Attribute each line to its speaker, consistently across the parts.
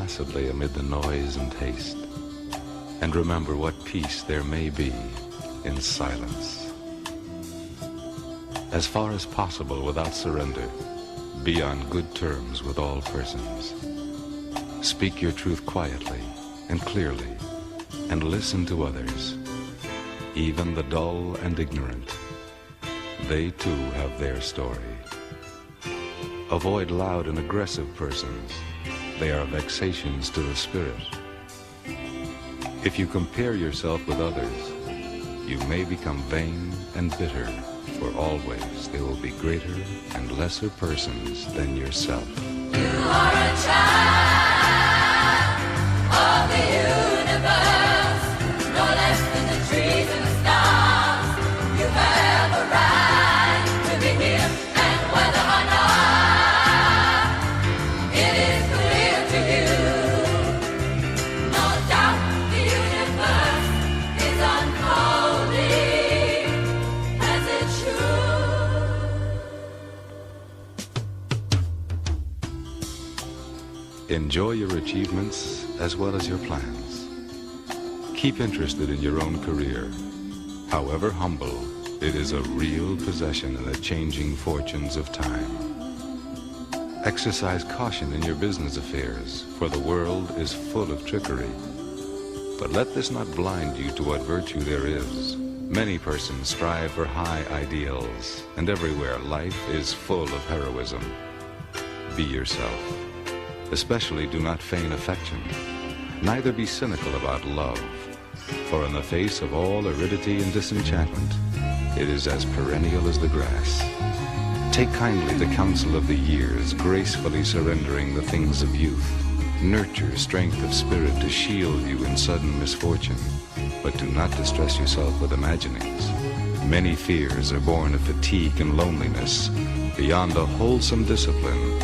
Speaker 1: placidly amid the noise and haste, and remember what peace there may be in silence. As far as possible without surrender, be on good terms with all persons. Speak your truth quietly and clearly, and listen to others, even the dull and ignorant. They too have their story. Avoid loud and aggressive persons. They are vexations to the spirit. If you compare yourself with others, you may become vain and bitter, for always there will be greater and lesser persons than yourself.
Speaker 2: You are a child of the universe, no less than the trees and the stars. You have a right to be here, and whether or not it is clear to you, no doubt the universe is unfolding as it should.
Speaker 1: Enjoy your achievements as well as your plans. Keep interested in your own career. However humble, it is a real possession in the changing fortunes of time. Exercise caution in your business affairs, for the world is full of trickery. But let this not blind you to what virtue there is. Many persons strive for high ideals, and everywhere life is full of heroism. Be yourself. Especially do not feign affection. Neither be cynical about love, for in the face of all aridity and disenchantment, it is as perennial as the grass. Take kindly the counsel of the years, gracefully surrendering the things of youth. Nurture strength of spirit to shield you in sudden misfortune, but do not distress yourself with imaginings. Many fears are born of fatigue and loneliness. Beyond a wholesome discipline,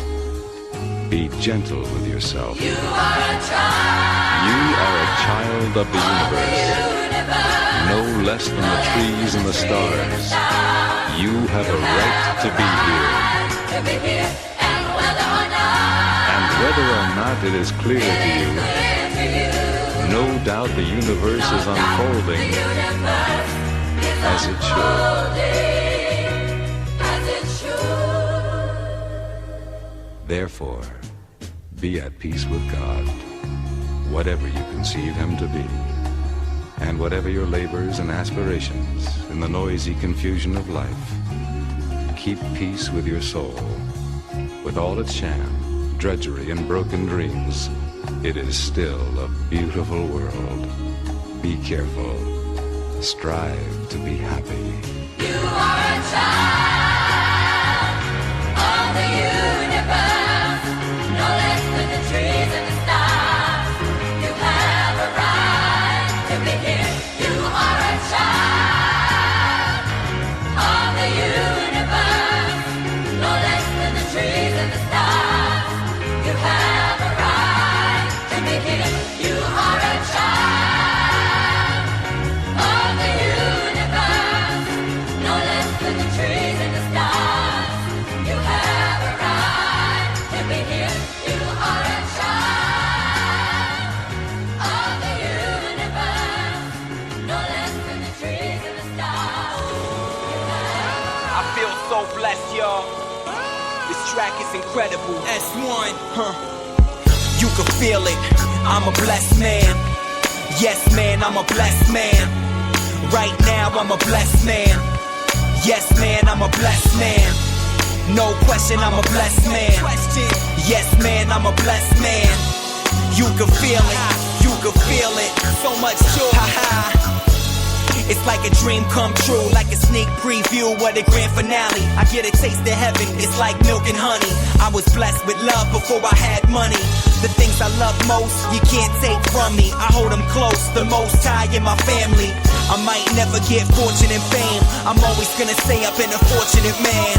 Speaker 1: be gentle with yourself.
Speaker 2: You are a child.
Speaker 1: You are a child of the universe, no less than the trees and the stars. You have a right to be here. And whether or not it is clear to you, no doubt the universe is unfolding as it should. Therefore, be at peace with God, whatever you conceive Him to be, and whatever your labors and aspirations in the noisy confusion of life. Keep peace with your soul. With all its sham, drudgery, and broken dreams, it is still a beautiful world. Be careful. Strive to be happy.
Speaker 2: You are a child of the universe, no less than the trees and the stars. You have a right to be here. You are a child of the universe, no less than the trees and the stars. You have a right to be here. You are a child of the universe, no less than the trees and the stars. You have a right to be here. You are a child of the universe, no less than the trees and the stars.
Speaker 3: I feel so blessed, y'all. This track is incredible. S1, You can feel it. I'm a blessed man. Yes, man, I'm a blessed man. Right now, I'm a blessed man. Yes, man, I'm a blessed man. No question, I'm a blessed man. Yes, man, I'm a blessed man. You can feel it. You can feel it. So much joy. It's like a dream come true, like a sneak preview of the grand finale. I get a taste of heaven, it's like milk and honey. I was blessed with love before I had money. The things I love most, you can't take from me. I hold them close, the most high in my family. I might never get fortune and fame, I'm always gonna say I've been a fortunate man.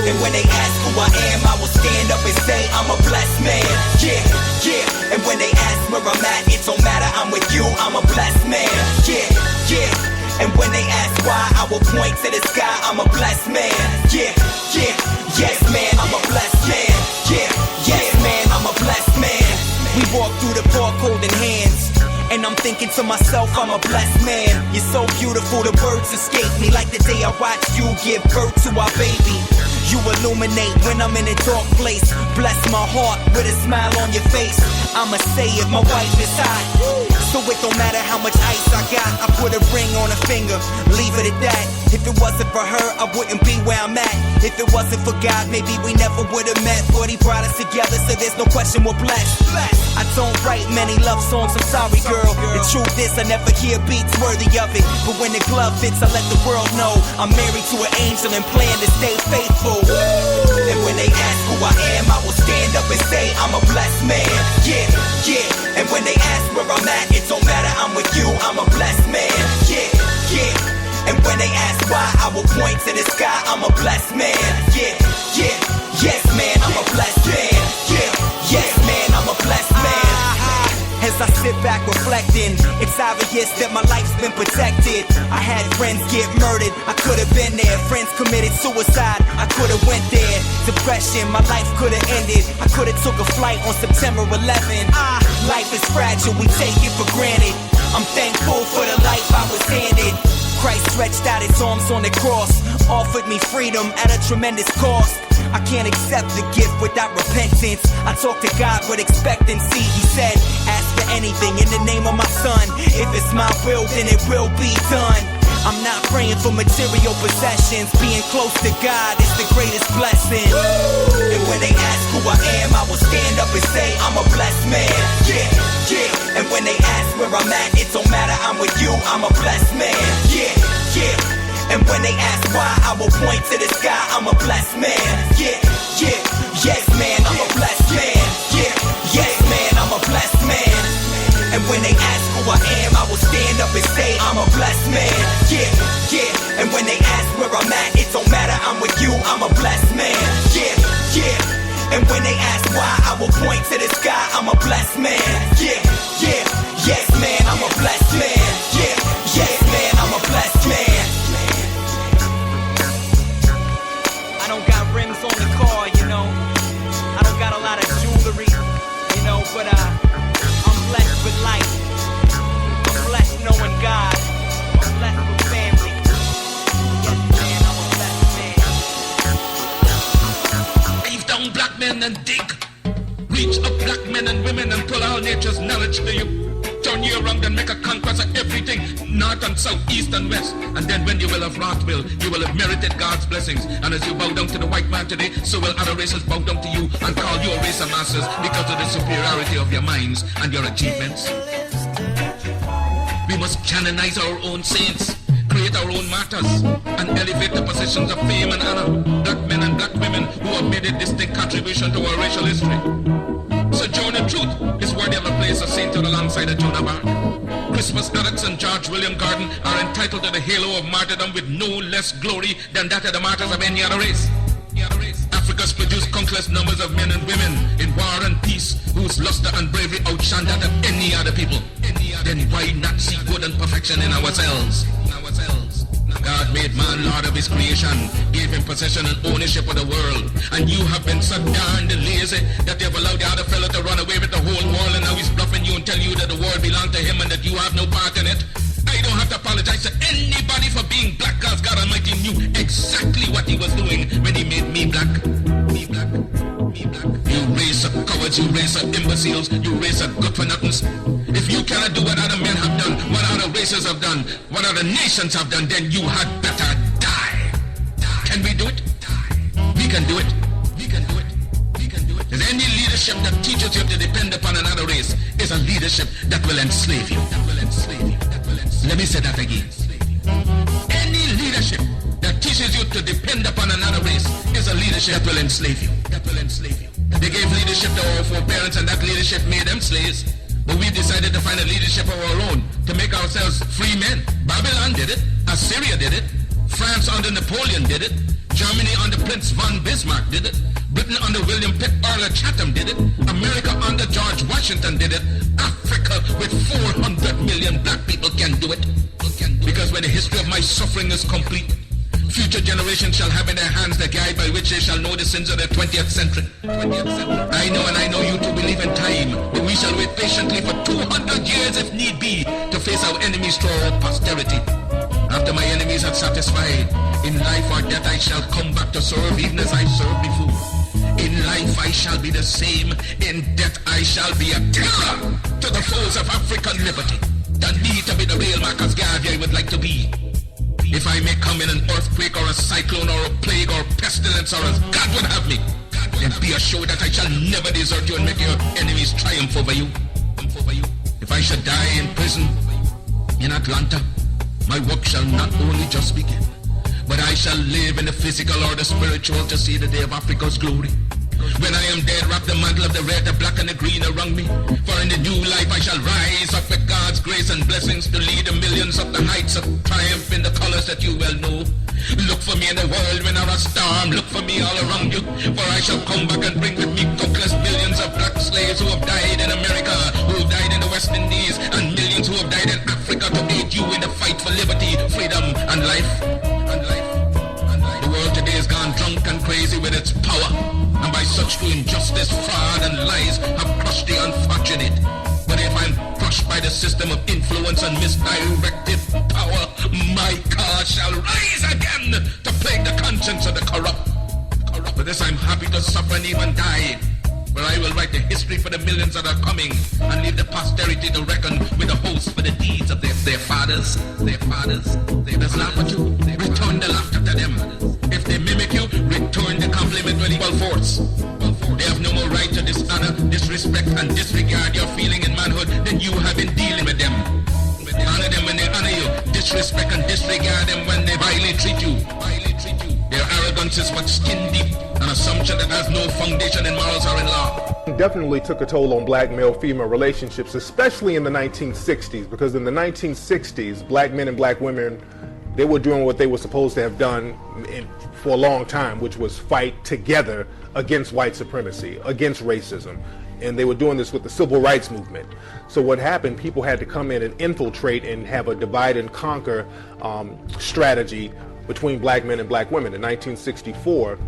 Speaker 3: And when they ask who I am, I will stand up and say I'm a blessed man. Yeah, yeah. And when they ask where I'm at, it don't matter, I'm with you, I'm a blessed man. Yeah, yeah. And when they ask why, I will point to the sky, I'm a blessed man. Yeah, yeah. Yes, man, I'm a blessed man. Yeah, yes, man, I'm a blessed man. thinking to myself, I'm a blessed man. You're so beautiful, the words escape me, like the day I watched you give birth to our baby. You illuminate when I'm in a dark place. Bless my heart with a smile on your face. I'ma say it, my wife is hot, so it don't matter how much ice I got. I put a ring on her finger, leave it at that. If it wasn't for her, I wouldn't be where I'm at. If it wasn't for God, maybe we never would've met. But he brought us together, so there's no question we're blessed. I don't write many love songs, I'm sorry girl. The truth is I never hear beats worthy of it. But when the glove fits, I let the world know I'm married to an angel and plan to stay faithful. And when they ask who I am, I will stand up and say I'm a blessed man. Yeah, yeah. And when they ask where I'm at, it don't matter, I'm with you, I'm a blessed man. Yeah, yeah. And when they ask why, I will point to the sky, I'm a blessed man. Yeah, yeah. Yes man, I'm a blessed man. Yeah, yes man, I'm a blessed man. As I sit back reflecting, it's obvious that my life's been protected. I had friends get murdered, I could've been there. Friends committed suicide, I could've went there. Depression, my life could've ended. I could've took a flight on September 11. Life is fragile, we take it for granted. I'm thankful for the life I was handed. Christ stretched out his arms on the cross, offered me freedom at a tremendous cost. I can't accept the gift without repentance. I talk to God with expectancy. He said, ask for anything in the name of my son. If it's my will, then it will be done. I'm not praying for material possessions. Being close to God is the greatest blessing. And when they ask who I am, I will stand up and say I'm a blessed man. Yeah, yeah. And when they ask where I'm at, it don't matter, I'm with you, I'm a blessed man. Yeah, yeah. And when they ask why, I will point to the sky, I'm a blessed man. Yeah, yeah. Yes man, I'm a blessed man. Yeah, yes man, I'm a blessed man. And when they ask who I am, I will stand up and say I'm a blessed man. Yeah, yeah. And when they ask where I'm at, it don't matter, I'm with you, I'm a blessed man. Yeah, yeah. And when they ask why, I will point to the sky, I'm a blessed man. Yeah, yeah. Yes man, I'm a blessed man. Yeah, yes man, I'm a blessed man. I don't got rims on the car, you know. I don't got a lot of jewelry, you know, but I'm blessed with life. I'm blessed knowing God. I'm blessed with family. Yes, man, I'm a blessed man.
Speaker 4: Leave down black men and dig. Reach up black men and women and pull all nature's knowledge to you. Turn you around and make a conquest of everything, north and south, east and west. And then when you will have wrought will, you will have merited God's blessings. And as you bow down to the white man today, so will other races bow down to you and call you a race of masters because of the superiority of your minds and your achievements. We must canonize our own saints, create our own martyrs, and elevate the positions of fame and honor. Black men and black women who have made a distinct contribution to our racial history. Sojourner Truth is worthy of a place of sainthood alongside of Joan of Arc. Crispus Attucks and George William Gordon are entitled to the halo of martyrdom with no less glory than that of the martyrs of any other race. Africa's produced countless numbers of men and women in war and peace whose luster and bravery outshine that of any other people. Then why not see good and perfection in ourselves? God made man Lord of his creation, gave him possession and ownership of the world. And you have been so darned lazy that you've allowed the other fellow to run away with the whole world, and now he's bluffing you and telling you that the world belongs to him and that you have no part in it. I don't have to apologize to anybody for being black, because God Almighty knew exactly what he was doing when he made me black. Me black. Me black. You race of cowards, you race of imbeciles, you race of good-for-nothings. If you cannot do what other men have done, what other races have done, what other nations have done, then you had better die. Can we do it? We can do it. We can do it. We can do it. And any leadership that teaches you to depend upon another race is a leadership that will enslave you. That will enslave you. That will enslave you. Let me say that again. Any leadership that teaches you to depend upon another race is a leadership that will enslave you. That will enslave you. They gave leadership to our foreparents, and that leadership made them slaves. But we decided to find a leadership of our own to make ourselves free men. Babylon did it. Assyria did it. France under Napoleon did it. Germany under Prince von Bismarck did it. Britain under William Pitt Earl of Chatham did it. America under George Washington did it. Africa with 400 million black people can do it. Because when the history of my suffering is complete, Future generations shall have in their hands the guide by which they shall know the sins of the 20th century. I know and I know you too believe in time, but we shall wait patiently for 200 years if need be to face our enemies through our posterity. After my enemies are satisfied, in life or death I shall come back to serve even as I served before. In life I shall be the same, in death I shall be a terror to the foes of African liberty. Than me to be the real Marcus Garvey I would like to be. If I may come in an earthquake or a cyclone or a plague or pestilence or as God would have me, then be assured that I shall never desert you and make your enemies triumph over you. If I should die in prison in Atlanta, my work shall not only just begin, but I shall live in the physical or the spiritual to see the day of Africa's glory. When I am dead, wrap the mantle of the red, the black and the green around me. For in the new life I shall rise up with God's grace and blessings to lead the millions up the heights of triumph in the colors that you well know. Look for me in the world when there are storm. Look for me all around you. For I shall come back and bring with me countless millions of black slaves who have died in America, who have died in the West Indies, and millions who have died in Africa to aid you in the fight for liberty, freedom, and life. The world today has gone drunk and crazy with its power, and by such to injustice, fraud, and lies have crushed the unfortunate. But if I'm crushed by the system of influence and misdirected power, my cause shall rise again to plague the conscience of the corrupt. For this I'm happy to suffer and even die, for I will write the history for the millions that are coming, and leave the posterity to reckon with the host for the deeds of their fathers. They just laugh at you, return the laughter to them. If they mimic you, return the compliment with equal force. They have no more right to dishonor, disrespect, and disregard your feeling in manhood than you have in dealing with them. Honor them when they honor you, disrespect and disregard them when they vilely treat you. Their arrogance is but skin deep, an assumption that has no foundation in morals or in law.
Speaker 5: It definitely took a toll on black male-female relationships, especially in the 1960s, because in the 1960s, black men and black women, they were doing what they were supposed to have done for a long time, which was fight together against white supremacy, against racism. And they were doing this with the civil rights movement. So what happened, people had to come in and infiltrate and have a divide and conquer strategy between black men and black women. In 1964,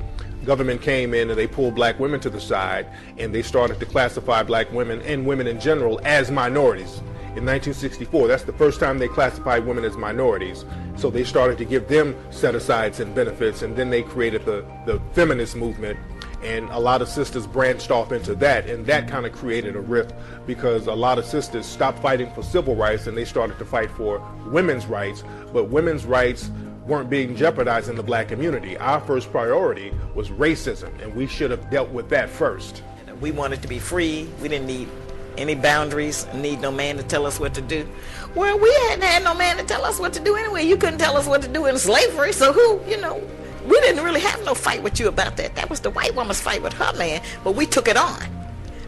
Speaker 5: government came in and they pulled black women to the side, and they started to classify black women and women in general as minorities. In 1964, that's the first time they classified women as minorities. So they started to give them set-asides and benefits, and then they created the feminist movement, and a lot of sisters branched off into that, and that kind of created a rift, because a lot of sisters stopped fighting for civil rights and they started to fight for women's rights, but women's rights weren't being jeopardized in the black community. Our first priority was racism, and we should have dealt with that first.
Speaker 6: We wanted to be free. We didn't need any boundaries, need no man to tell us what to do. Well, we hadn't had no man to tell us what to do anyway. You couldn't tell us what to do in slavery, so we didn't really have no fight with you about that. That was the white woman's fight with her man, but we took it on.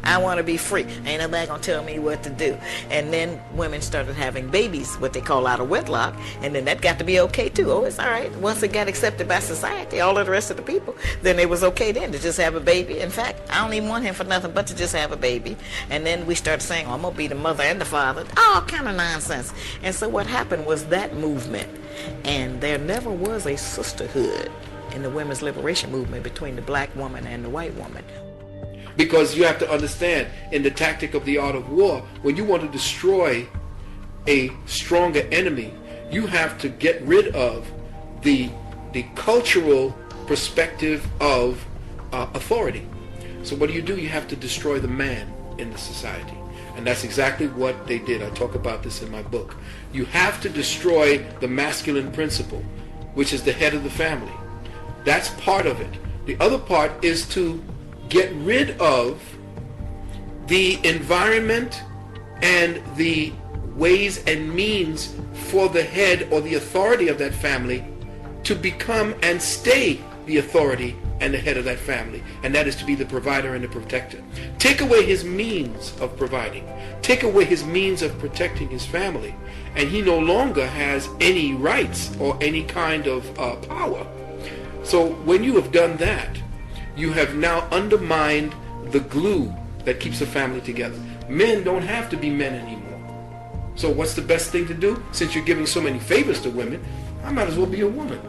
Speaker 6: I want to be free. Ain't nobody gonna tell me what to do. And then women started having babies, what they call out of wedlock, and then that got to be okay too. Oh, it's all right. Once it got accepted by society, all of the rest of the people, then it was okay then to just have a baby. In fact, I don't even want him for nothing but to just have a baby. And then we started saying, oh, I'm gonna be the mother and the father. All kind of nonsense. And so what happened was that movement, and there never was a sisterhood in the women's liberation movement between the black woman and the white woman.
Speaker 7: Because you have to understand, in the tactic of the art of war, when you want to destroy a stronger enemy, you have to get rid of the cultural perspective of authority. So what do? You have to destroy the man in the society. And that's exactly what they did. I talk about this in my book. You have to destroy the masculine principle, which is the head of the family. That's part of it. The other part is to get rid of the environment and the ways and means for the head or the authority of that family to become and stay the authority and the head of that family, and that is to be the provider and the protector. Take away his means of providing, take away his means of protecting his family, and he no longer has any rights or any kind of power. So when you have done that, you have now undermined the glue that keeps a family together. Men don't have to be men anymore. So what's the best thing to do? Since you're giving so many favors to women, I might as well be a woman.